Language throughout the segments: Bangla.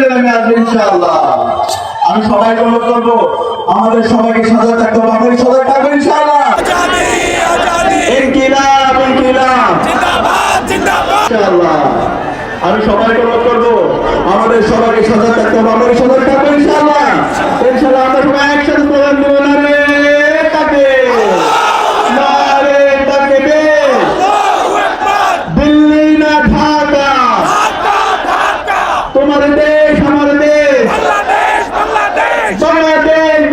নেমে আসবে ইনশাআল্লাহ। আমি সবাইকে অনুরোধ করবো আমাদের সবাইকে সজাগ থাকতে হবে, আমাদের সজাগ থাকবো ইনশাআল্লাহ। ইনকিলাব ইনকিলাব ইনশাআল্লাহ। আমি সবাইকে অনুরোধ করবো আমাদের সবাইকে সজাগ থাকতে হবে, আমাদের সজাগ থাকবো ইনশাআল্লাহ। ইনশাআল্লাহ আমরা সবাই একসাথে স্লোগান দেবো, নারে তাকবীর, নারে তাকবীর, দিল্লি না ঢাকা, তোমার দেশ আমার দেশ, বাংলাদেশ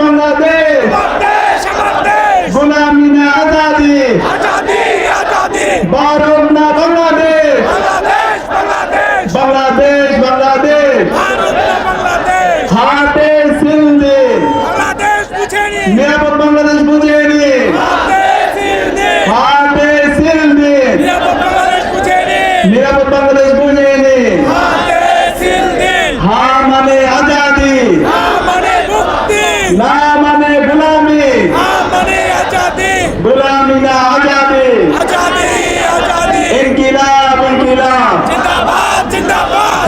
বাংলাদেশ, গোলামি না আজাদি, ভারত না বাংলাদেশ, বাংলাদেশ বাংলাদেশ, হাতে সিল দিন, নিরাপদ বাংলাদেশ বুঝিয়ে নিন, হাতে সিল দিন, নিরাপদ বাংলাদেশ বুঝিয়ে নিন। হা মানে আজাদি, না মানে গোলামি, গোলামি না আজাদি, ইনকিলাব ইনকিলাব,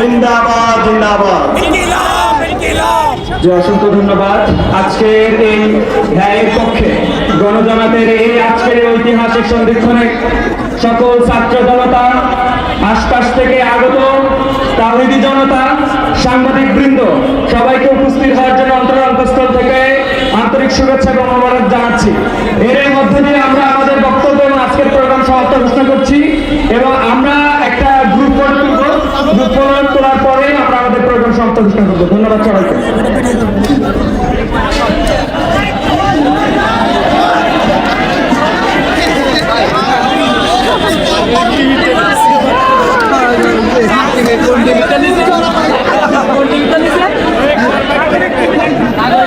জিন্দাবাদ জিন্দাবাদ। যে অসংখ্য ধন্যবাদ। আজকের এই ন্যায়ের পক্ষে গণজমাতের এই আজকের ঐতিহাসিক সন্ধিক্ষণে সকল ছাত্র জনতা, আশপাশ থেকে আগত তাওহীদি জনতা, সাংবাদিক বৃন্দ সবাইকে উপস্থিত হওয়ার জন্য অন্তরস্থল থেকে আন্তরিক শুভেচ্ছা এবং মোবারক জানাচ্ছি। এর মধ্যে দিয়ে আমরা আমাদের বক্তব্য এবং আজকের প্রোগ্রাম সমাপ্ত ঘোষণা করছি এবং আমরা একটা গ্রুপ করে তুলব। গ্রুপ তোলার পরে আমরা আমাদের প্রোগ্রাম সমাপ্ত ঘোষণা করবো। ধন্যবাদ সবাইকে। ভালো